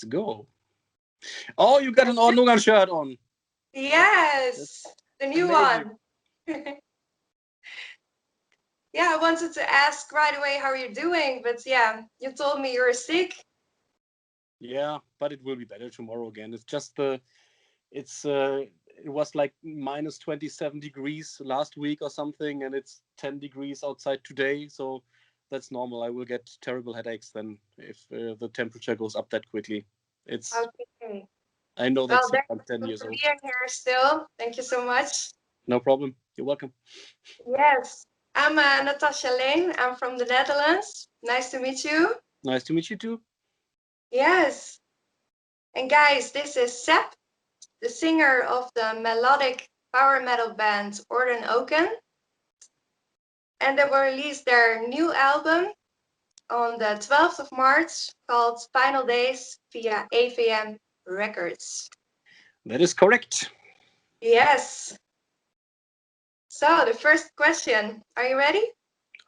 Let's go. Oh, you got an Orden Ogan shirt on. Yes, the new amazing. one. Yeah, I wanted to ask right away how you're doing, but yeah, you told me you were sick. Yeah, but it will be better tomorrow again. It's just it was like minus 27 degrees last week or something, and it's 10 degrees outside today. So that's normal. I will get terrible headaches then if the temperature goes up that quickly. It's Okay. I know Well, that's thank I'm 10 you years for old. being here still. Thank you so much. No problem. You're welcome. Yes, I'm Natasha Lane. I'm from the Netherlands. Nice to meet you. Nice to meet you too. Yes. And guys, this is Seeb, the singer of the melodic power metal band Orden Ogan. And they will release their new album on the 12th of March called Final Days via AFM Records. That is correct. Yes. So the first question, are you ready?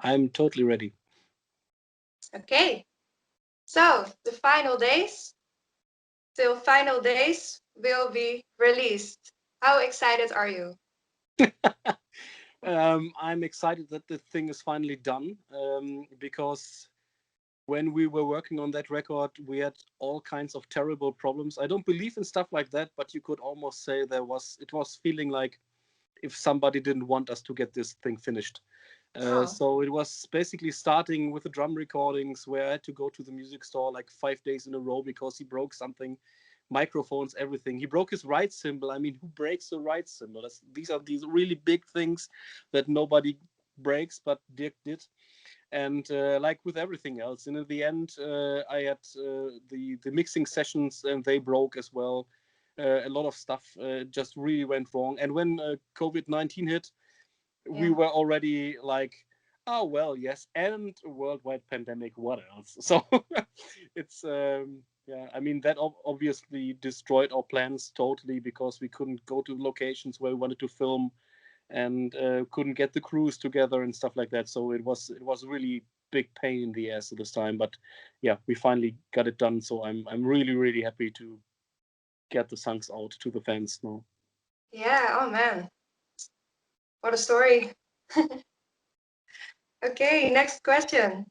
I'm totally ready. Okay. So the Final Days till Final Days will be released. How excited are you? I'm excited that the thing is finally done because when we were working on that record, we had all kinds of terrible problems. I don't believe in stuff like that, but you could almost say it was feeling like if somebody didn't want us to get this thing finished. So it was basically starting with the drum recordings where I had to go to the music store like 5 days in a row because he broke something, microphones, everything. He broke his right cymbal. I mean, who breaks the right cymbal? These are these really big things that nobody breaks, but Dirk did. And like with everything else, and in the end, I had the mixing sessions, and they broke as well. A lot of stuff just really went wrong. And when COVID-19 hit, we were already like, oh well, yes, and a worldwide pandemic, what else? So it's yeah, I mean that obviously destroyed our plans totally because we couldn't go to locations where we wanted to film, and couldn't get the crews together and stuff like that. So it was really big pain in the ass at this time, but yeah, we finally got it done. So I'm really happy to get the songs out to the fans now. Yeah, oh man, what a story. Okay, next question.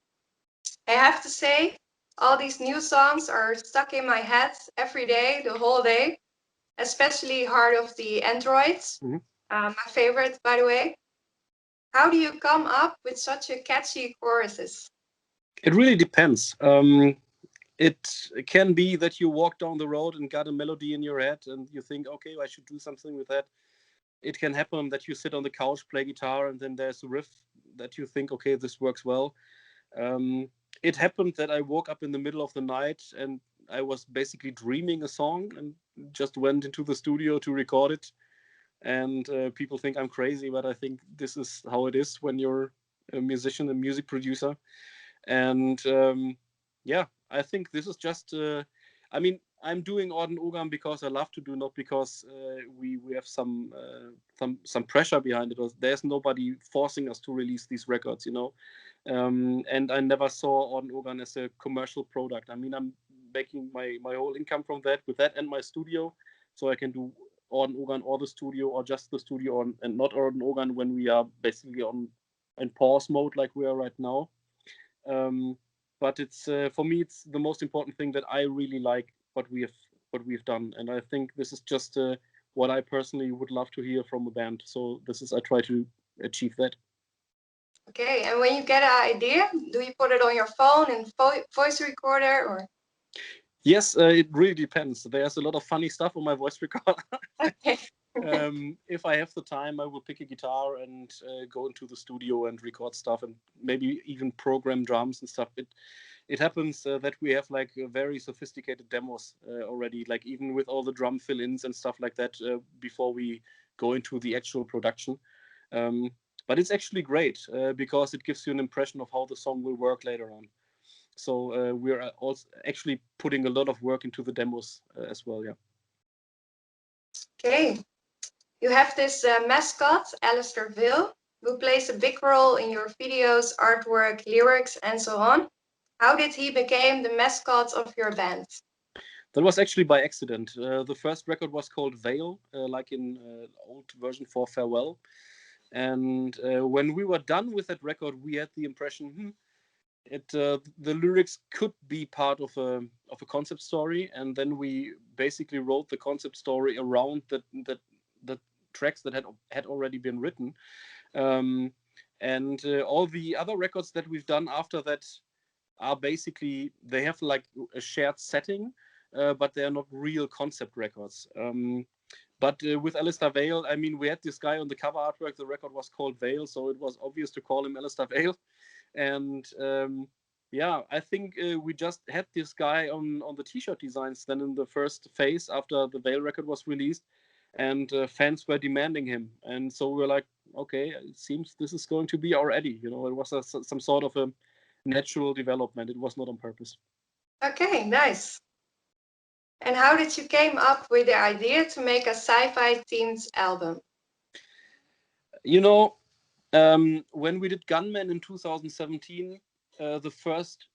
I have to say, all these new songs are stuck in my head every day, the whole day, especially Heart of the Androids, Mhm. My favorite, by the way. How do you come up with such a catchy choruses? It really depends. It can be that you walk down the road and got a melody in your head and you think, okay, I should do something with that. It can happen that you sit on the couch, play guitar, and then there's a riff that you think, okay, this works well. Um, it happened that I woke up in the middle of the night and I was basically dreaming a song and just went into the studio to record it. And people think I'm crazy, but I think this is how it is when you're a musician and music producer. And yeah, I think this is just. I mean, I'm doing Orden Ogan because I love to do, not because we have some pressure behind it. There's nobody forcing us to release these records, you know. And I never saw Orden Ogan as a commercial product. I mean, I'm making my whole income from that, with that and my studio, so I can do Orden Ogan or the studio or just the studio and not Orden Ogan when we are basically on in pause mode like we are right now. um, but it's for me, it's the most important thing that I really like what we've done, and I think this is just what I personally would love to hear from a band. So this is I try to achieve that. Okay, and when you get an idea, do you put it on your phone and voice recorder or? Yes, it really depends. There's a lot of funny stuff on my voice recorder. Okay. If I have the time, I will pick a guitar and go into the studio and record stuff, and maybe even program drums and stuff. It happens that we have like very sophisticated demos already, like even with all the drum fill-ins and stuff like that before we go into the actual production. Um, but it's actually great because it gives you an impression of how the song will work later on. So we're also actually putting a lot of work into the demos as well. Yeah. Okay. You have this mascot, Alistair Ville, who plays a big role in your videos, artwork, lyrics, and so on. How did he become the mascot of your band? That was actually by accident. The first record was called Veil, like in old version for Farewell. And when we were done with that record, we had the impression, the lyrics could be part of a concept story, and then we basically wrote the concept story around the tracks that had already been written. And all the other records that we've done after that are basically, they have like a shared setting, but they are not real concept records. But with Alistair Vale, I mean, we had this guy on the cover artwork. The record was called Vale, so it was obvious to call him Alistair Vale. And yeah, I think we just had this guy on the t-shirt designs then in the first phase after the Vale record was released, and fans were demanding him. And so we were like, okay, it seems this is going to be our Eddie. You know, it was some sort of a natural development. It was not on purpose. Okay, nice. And how did you came up with the idea to make a sci-fi themed album? You know, when we did Gunman in 2017, the first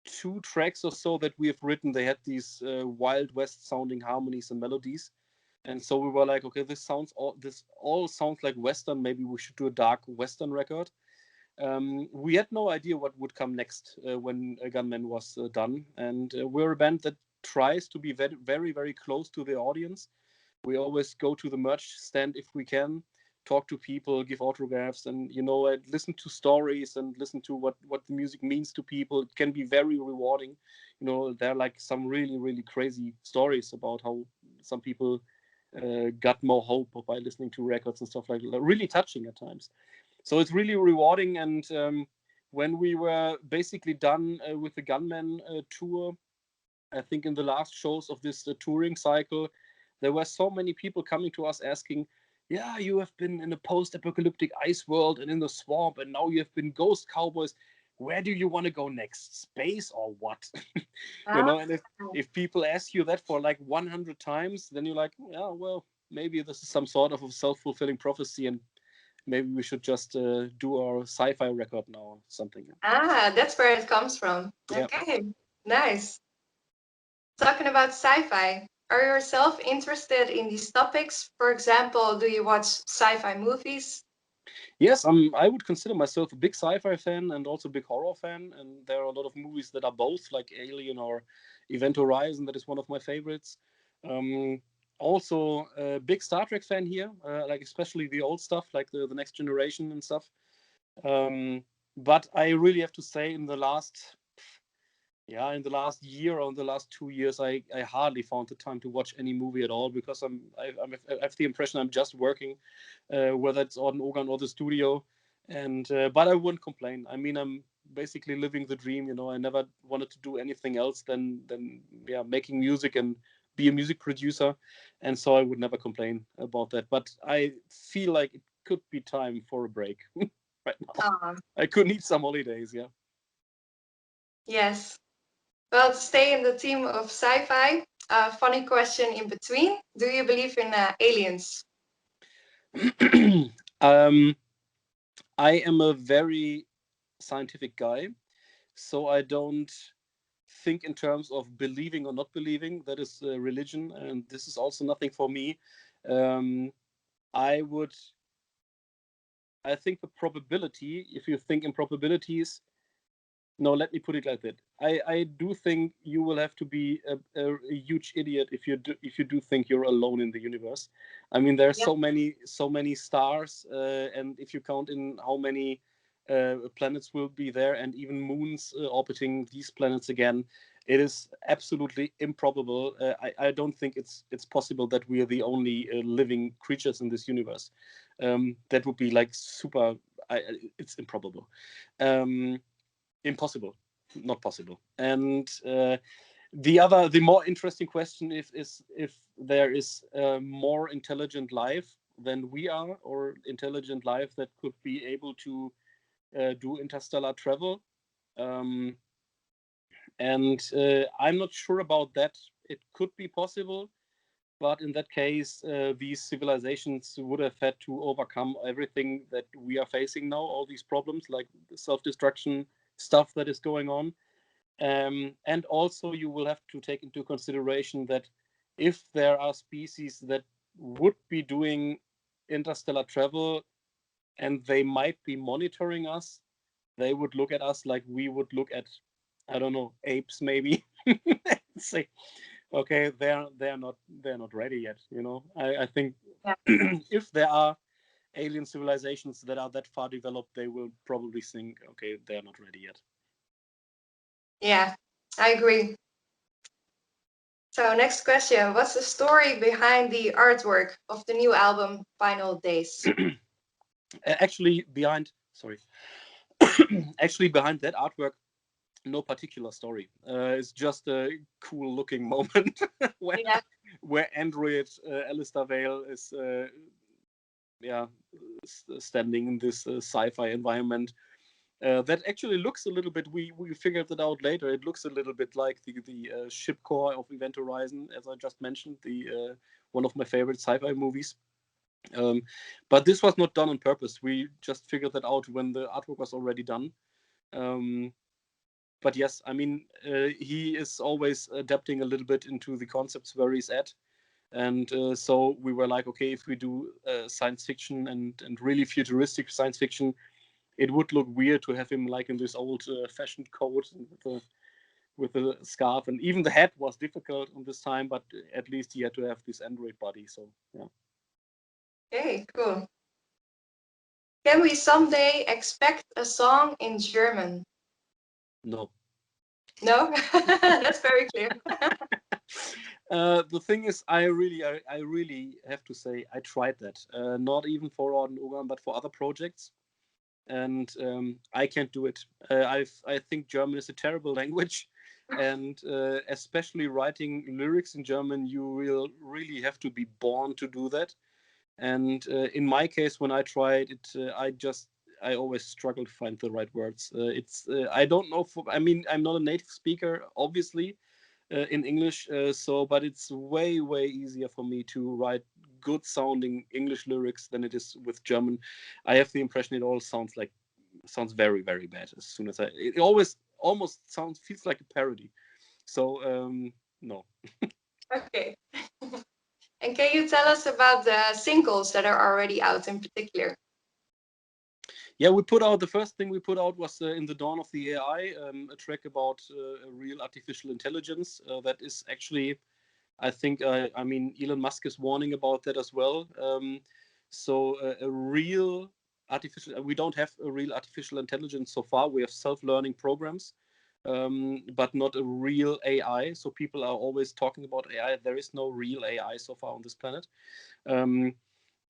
2 tracks or so that we have written, they had these Wild West sounding harmonies and melodies. And so we were like, okay, this all sounds like Western. Maybe we should do a dark Western record. We had no idea what would come next when Gunman was done. And we're a band that tries to be very, very, very close to the audience. We always go to the merch stand if we can, talk to people, give autographs, and listen to stories and listen to what the music means to people. It can be very rewarding. There are like some really, really crazy stories about how some people got more hope by listening to records and stuff like that. Really touching at times. So it's really rewarding. And when we were basically done with the Gunman tour, I think in the last shows of this touring cycle, there were so many people coming to us asking, yeah, you have been in a post-apocalyptic ice world and in the swamp, and now you have been ghost cowboys. Where do you want to go next? Space or what? And if people ask you that for like 100 times, then you're like, yeah, well, maybe this is some sort of a self-fulfilling prophecy, and maybe we should just do our sci-fi record now or something. That's where it comes from. Yeah. Okay, nice. Talking about sci-fi, are you yourself interested in these topics? For example, do you watch sci-fi movies? Yes, I would consider myself a big sci-fi fan and also a big horror fan. And there are a lot of movies that are both, like Alien or Event Horizon. That is one of my favorites. Also a big Star Trek fan here, like especially the old stuff, like the Next Generation and stuff. But I really have to say, in the last year or in the last 2 years, I hardly found the time to watch any movie at all, because I have the impression I'm just working, whether it's Orden Ogan or the studio. And but I wouldn't complain. I mean, I'm basically living the dream. I never wanted to do anything else than making music and be a music producer, and so I would never complain about that. But I feel like it could be time for a break right now. I could need some holidays. Yeah. Yes. Well, to stay in the theme of sci-fi, a funny question in between. Do you believe in aliens? I am a very scientific guy, so I don't think in terms of believing or not believing. That is religion, and this is also nothing for me. I think the probability, if you think in probabilities, no, let me put it like that. I do think you will have to be a huge idiot if you do think you're alone in the universe. I mean, there are so many stars, and if you count in how many planets will be there, and even moons orbiting these planets again, it is absolutely improbable. I don't think it's possible that we are the only living creatures in this universe. That would be like super. It's improbable. Impossible, not possible. And the more interesting question is if there is more intelligent life than we are, or intelligent life that could be able to do interstellar travel. And I'm not sure about that. It could be possible, but in that case, these civilizations would have had to overcome everything that we are facing now, all these problems like the self-destruction stuff that is going on. And also you will have to take into consideration that if there are species that would be doing interstellar travel and they might be monitoring us, they would look at us like we would look at, I don't know, apes maybe. Say, okay, they're not ready yet. You know, I think Yeah. if there are alien civilizations that are that far developed, they will probably think, okay, they're not ready yet. Yeah, I agree. So next question, what's the story behind the artwork of the new album, Final Days? Actually, behind that artwork, no particular story. It's just a cool looking moment where android Alistair Vale is standing in this sci-fi environment. That actually looks a little bit. We figured that out later. It looks a little bit like the ship core of Event Horizon, as I just mentioned, the one of my favorite sci-fi movies. But this was not done on purpose. We just figured that out when the artwork was already done. But yes, I mean, he is always adapting a little bit into the concepts where he's at. And so we were like, okay, if we do science fiction and really futuristic science fiction, it would look weird to have him like in this old fashioned coat with a scarf. And even the hat was difficult on this time, but at least he had to have this android body. So, yeah. Okay, cool. Can we someday expect a song in German? No. No? That's very clear. The thing is, I really have to say, I tried that. Not even for Orden Ogan, but for other projects. And I can't do it. I think German is a terrible language. And especially writing lyrics in German, you will really have to be born to do that. And in my case, when I tried it, I always struggle to find the right words. I don't know. I mean, I'm not a native speaker, obviously, in English. But it's way easier for me to write good sounding English lyrics than it is with German. I have the impression it all sounds very bad as soon as it always almost feels like a parody. So no. Okay. And can you tell us about the singles that are already out in particular? Yeah, the first thing we put out was In the Dawn of the AI, a track about a real artificial intelligence that is actually, I think, I mean, Elon Musk is warning about that as well. So a real we don't have a real artificial intelligence so far. We have self-learning programs, but not a real AI. So people are always talking about AI. There is no real AI so far on this planet.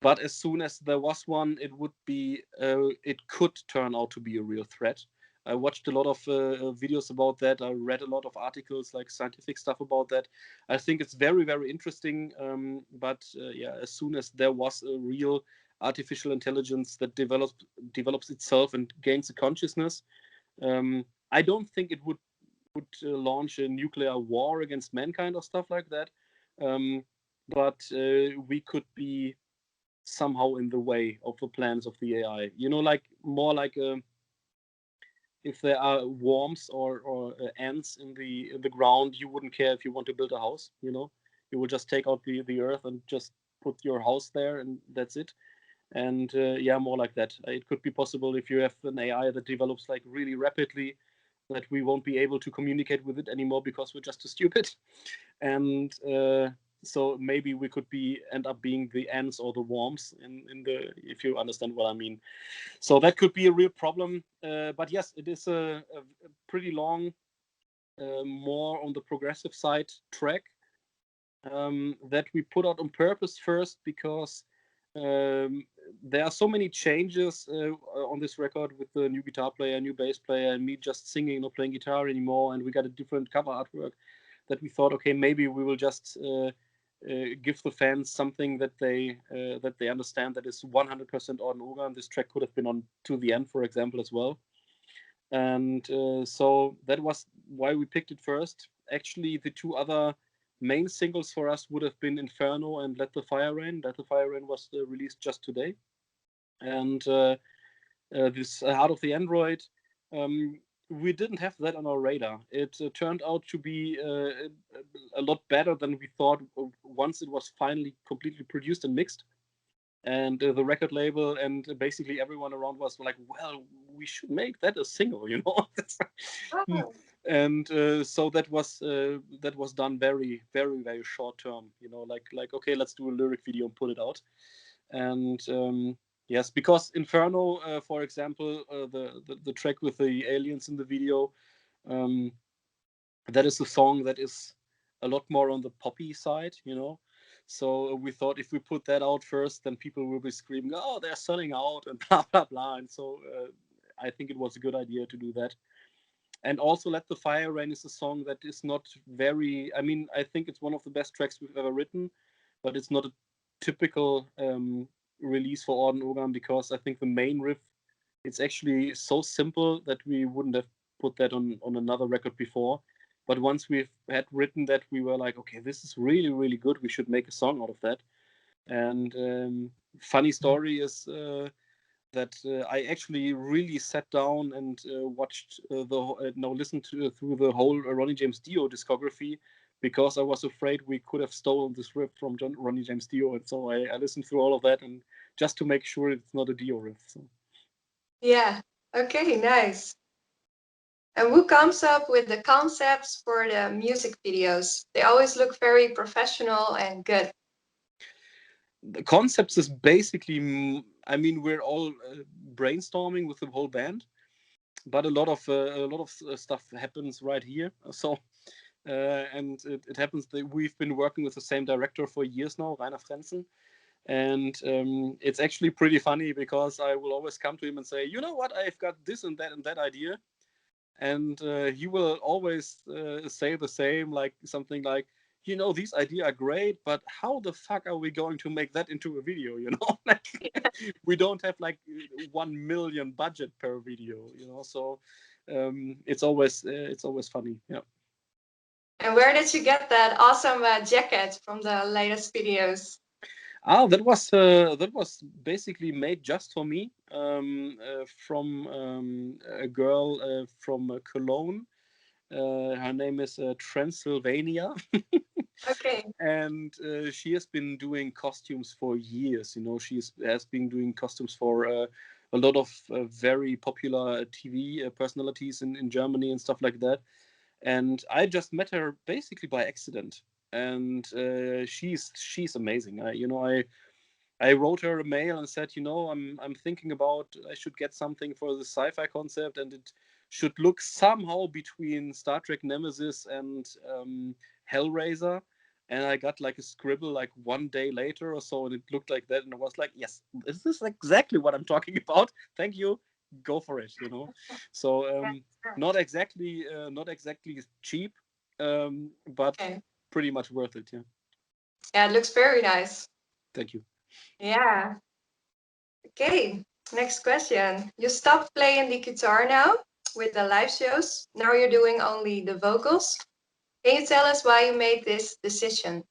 But as soon as there was one, it could turn out to be a real threat. I watched a lot of videos about that. I read a lot of articles, like scientific stuff about that. I think it's very interesting. But yeah, as soon as there was a real artificial intelligence that develops itself and gains a consciousness, I don't think it would launch a nuclear war against mankind or stuff like that. But we could be somehow in the way of the plans of the AI. You know, like more like if there are worms or ants in the ground, you wouldn't care if you want to build a house. You know, you will just take out the earth and just put your house there, and that's it. And yeah, more like that. It could be possible if you have an AI that develops like really rapidly, that we won't be able to communicate with it anymore because we're just too stupid. And so maybe we could end up being the ants or the worms in the, if you understand what I mean. So that could be a real problem. But yes, it is a pretty long, more on the progressive side track that we put out on purpose first because there are so many changes on this record with the new guitar player, new bass player, and me just singing, not playing guitar anymore. And we got a different cover artwork that we thought, okay, maybe we will just give the fans something that they understand that is 100% Orden Ogan. This track could have been on To the End, for example, as well. And so that was why we picked it first. Actually, the two other main singles for us would have been Inferno and Let the Fire Rain. Let the Fire Rain was released just today. And this Heart of the Android, we didn't have that on our radar. It turned out to be a lot better than we thought once it was finally completely produced and mixed. And the record label and basically everyone around was like, well, we should make that a single, you know. Oh, And so that was done very, very, very short term, you know, like okay, let's do a lyric video and put it out. And yes, because Inferno, for example, the track with the aliens in the video, um, that is a song that is a lot more on the poppy side, you know. So we thought if we put that out first, then people will be screaming, "Oh, they're selling out," and blah blah blah. And so I think it was a good idea to do that. And also, "Let the Fire Rain" is a song that is not very. I mean, I think it's one of the best tracks we've ever written, but it's not a typical release for Orden Ogan because I think the main riff, it's actually so simple that we wouldn't have put that on another record before. But once we've had written that, we were like, okay, this is really, really good. We should make a song out of that. And funny story is that I actually really sat down and watched listened to through the whole Ronnie James Dio discography because I was afraid we could have stolen this riff from Ronnie James Dio, and so I listened through all of that and just to make sure it's not a Dio riff. So. yeah. Okay, nice. And who comes up with the concepts for the music videos? They always look very professional and good. The concepts is basically, I mean, we're all brainstorming with the whole band, but a lot of stuff happens right here. So, and it happens that we've been working with the same director for years now, Rainer Frenzen. And it's actually pretty funny because I will always come to him and say, you know what, I've got this and that idea. And he will always say the same, like something like, you know, these ideas are great, but how the fuck are we going to make that into a video? You know, like we don't have like 1 million budget per video, you know. So it's always funny, yeah. And where did you get that awesome jacket from the latest videos? That was basically made just for me from a girl from Cologne. Her name is Transylvania. Okay. And she has been doing costumes for years. You know, has been doing costumes for a lot of very popular TV personalities in Germany and stuff like that. And I just met her basically by accident. And she's amazing. I wrote her a mail and said, you know, I'm thinking about I should get something for the sci-fi concept, and it should look somehow between Star Trek Nemesis and Hellraiser. And I got like a scribble like 1 day later or so, and it looked like that, and I was like, yes, this is exactly what I'm talking about. Thank you, go for it, you know. So not exactly cheap, but Okay. pretty much worth it. Yeah. Yeah, it looks very nice. Thank you. Yeah. Okay. Next question. You stopped playing the guitar now with the live shows. Now you're doing only the vocals. Can you tell us why you made this decision?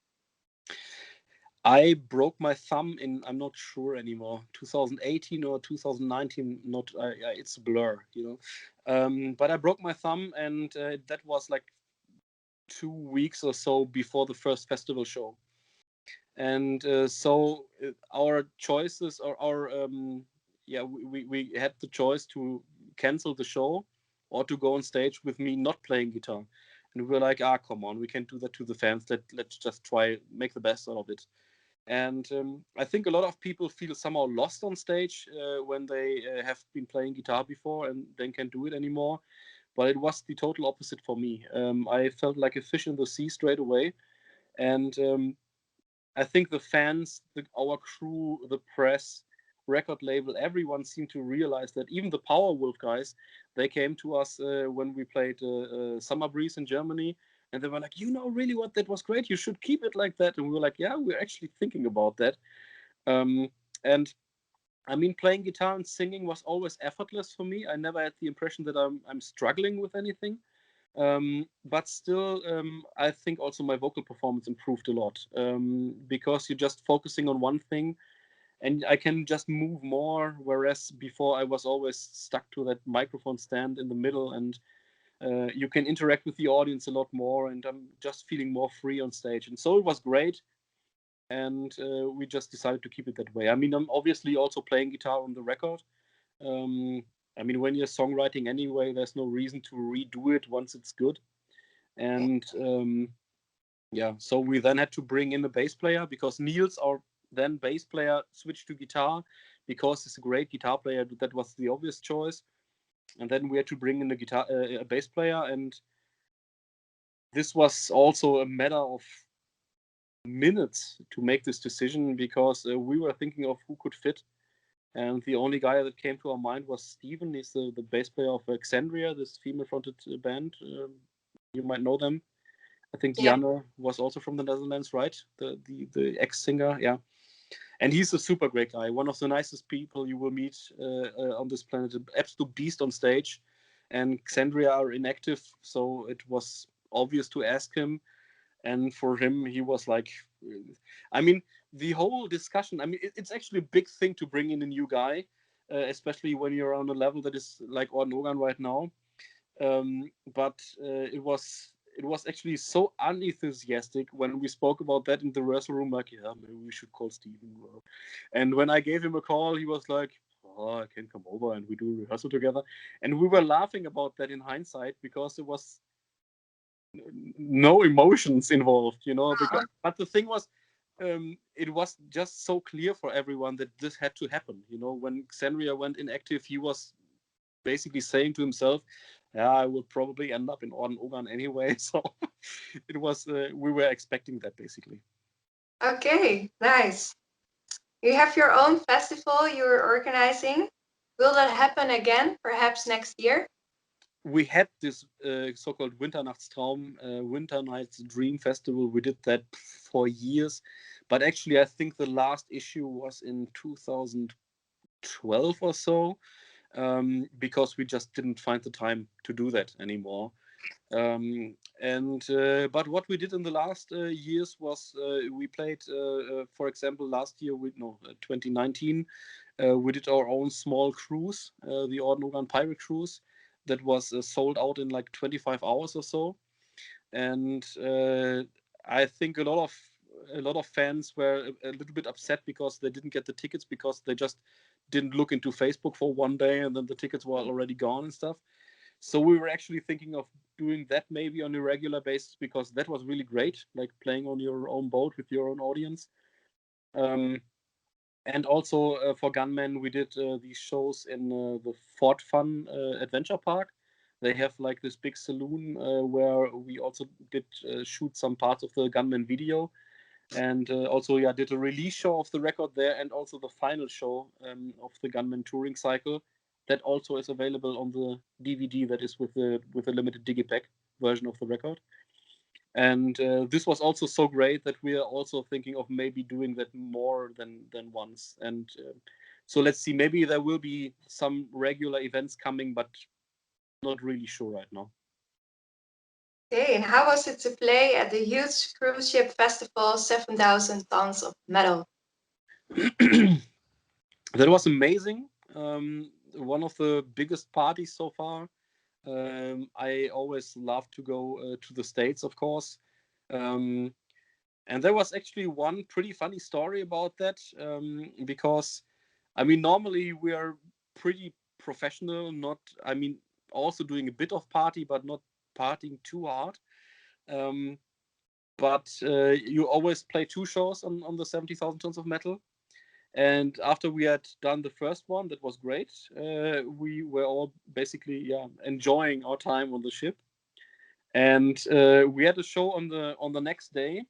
I broke my thumb in, I'm not sure anymore, 2018 or 2019. Not, it's a blur, you know. But I broke my thumb, and that was like 2 weeks or so before the first festival show. And so our choices, or we had the choice to cancel the show or to go on stage with me not playing guitar. And we were like, come on, we can't do that to the fans. Let's just try make the best out of it. And I think a lot of people feel somehow lost on stage when they have been playing guitar before and then can't do it anymore. But it was the total opposite for me. I felt like a fish in the sea straight away. And I think the fans, our crew, the press, record label, everyone seemed to realize that. Even the Powerwolf guys, they came to us when we played Summer Breeze in Germany, and they were like, you know, really what, that was great. You should keep it like that. And we were like, yeah, we're actually thinking about that. And I mean, playing guitar and singing was always effortless for me. I never had the impression that I'm struggling with anything. But still, I think also my vocal performance improved a lot because you're just focusing on one thing, and I can just move more, whereas before I was always stuck to that microphone stand in the middle, and you can interact with the audience a lot more, and I'm just feeling more free on stage. And so it was great, and we just decided to keep it that way. I mean, I'm obviously also playing guitar on the record. I mean, when you're songwriting anyway, there's no reason to redo it once it's good. And yeah, so we then had to bring in a bass player, because Niels, our then bass player, switched to guitar because he's a great guitar player. That was the obvious choice. And then we had to bring in a bass player, and this was also a matter of minutes to make this decision, because we were thinking of who could fit. And the only guy that came to our mind was Steven. He's the bass player of Exandria, this female-fronted band. You might know them. I think Diana was also from the Netherlands, right? The ex-singer, yeah. And he's a super great guy, one of the nicest people you will meet on this planet. An absolute beast on stage. And Exandria are inactive, so it was obvious to ask him. And for him, he was like, I mean, the whole discussion, I mean, it's actually a big thing to bring in a new guy, especially when you're on a level that is like Orden Ogan right now. But it was actually so unenthusiastic when we spoke about that in the rehearsal room, like, yeah, maybe we should call Steven. And when I gave him a call, he was like, oh, I can come over and we do a rehearsal together. And we were laughing about that in hindsight, because it was no emotions involved, you know. But the thing was, it was just so clear for everyone that this had to happen. You know, when Xandria went inactive, he was basically saying to himself, yeah, I will probably end up in Orden Ogan anyway. So it was, we were expecting that, basically. Okay, nice. You have your own festival you're organizing. Will that happen again, perhaps next year? We had this so-called Winternachtstraum, Winter Nights Dream Festival. We did that for years. But actually, I think the last issue was in 2012 or so, because we just didn't find the time to do that anymore. But what we did in the last years was we played, for example, last year, 2019, we did our own small cruise, the Orden Ogan Pirate Cruise, that was sold out in like 25 hours or so. And I think a lot of fans were a little bit upset because they didn't get the tickets, because they just didn't look into Facebook for one day and then the tickets were already gone and stuff. So we were actually thinking of doing that maybe on a regular basis, because that was really great, like playing on your own boat with your own audience. And also for Gunmen, we did these shows in the Fort Fun Adventure Park. They have like this big saloon where we also did shoot some parts of the Gunmen video. And also, yeah, did a release show of the record there, and also the final show of the Gunmen touring cycle. That also is available on the DVD that is with the limited digipack version of the record. And this was also so great that we are also thinking of maybe doing that more than once. And so let's see, maybe there will be some regular events coming, but not really sure right now. Okay, and how was it to play at the huge cruise ship festival, 7,000 tons of metal? That was amazing. One of the biggest parties so far. I always love to go to the States, of course. And there was actually one pretty funny story about that, because, I mean, normally we are pretty professional, also doing a bit of party, but not partying too hard. But you always play 2 shows on the 70,000 tons of metal. And after we had done the first one, that was great. We were all basically enjoying our time on the ship. And we had a show on the next day.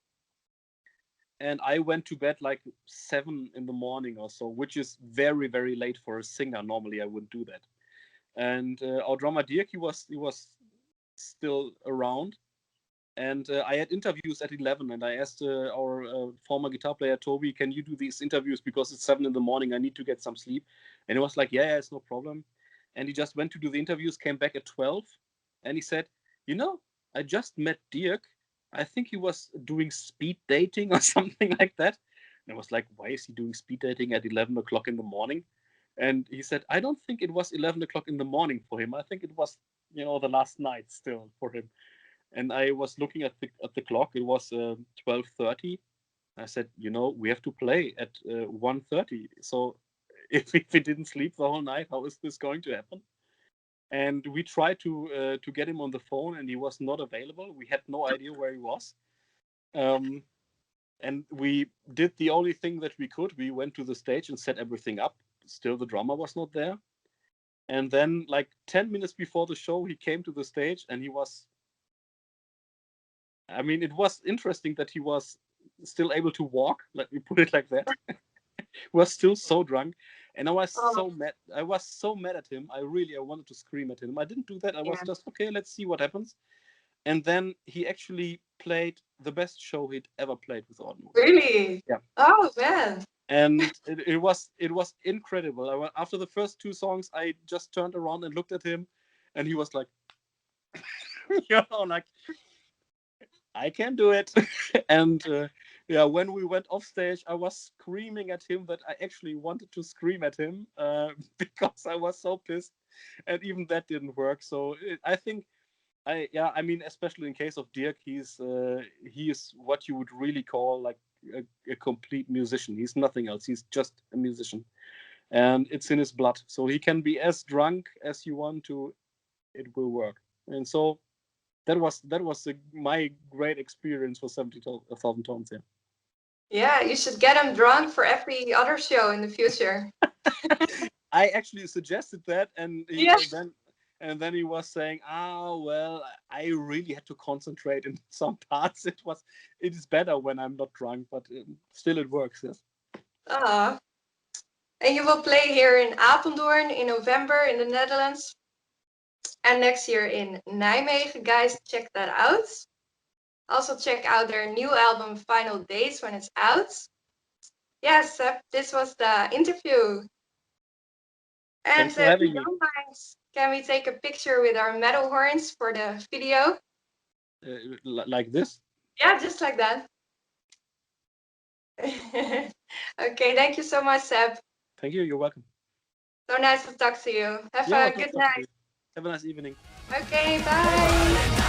And I went to bed like 7 in the morning or so, which is very, very late for a singer. Normally, I wouldn't do that. And our drummer Dirk, he was still around. And I had interviews at 11, and I asked our former guitar player, Toby, can you do these interviews, because it's 7 in the morning, I need to get some sleep. And he was like, yeah, it's no problem. And he just went to do the interviews, came back at 12, and he said, I just met Dirk. I think he was doing speed dating or something like that. I was like, why is he doing speed dating at 11 o'clock in the morning? And he said, I don't think it was 11 o'clock in the morning for him. I think it was, the last night still for him. And I was looking at the clock. It was 12:30. I said, we have to play at 1:30. So if we didn't sleep the whole night, how is this going to happen? And we tried to get him on the phone, and he was not available. We had no idea where he was. And we did the only thing that we could. We went to the stage and set everything up. Still, the drummer was not there. And then, like 10 minutes before the show, he came to the stage, and he was... I mean, it was interesting that he was still able to walk. Let me put it like that. He was still so drunk. And I was so mad. I was so mad at him. I wanted to scream at him. I didn't do that. I was just, okay, let's see what happens. And then he actually played the best show he'd ever played with Orden Ogan. Really? Yeah. Oh, man. And it was incredible. After the first 2 songs, I just turned around and looked at him, and he was like, like, I can do it. And when we went off stage, I was screaming at him that I actually wanted to scream at him because I was so pissed, and even that didn't work. So I think, I mean, especially in case of Dirk, he is what you would really call like a complete musician. He's nothing else. He's just a musician, and it's in his blood. So he can be as drunk as you want to. It will work. And so that was my great experience for 70,000 Tons. Yeah. Yeah, you should get him drunk for every other show in the future. I actually suggested that, and then he was saying, well, I really had to concentrate in some parts. It is better when I'm not drunk, but still it works. Yes. And you will play here in Apeldoorn in November in the Netherlands, and next year in Nijmegen. Guys, check that out. Also check out their new album Final Days when it's out. Yes, this was the interview. And if you don't mind, can we take a picture with our metal horns for the video? Like this? Yeah, just like that. Okay, thank you so much, Seb. Thank you, you're welcome. So nice to talk to you. Have a good night. Have a nice evening. Okay, bye.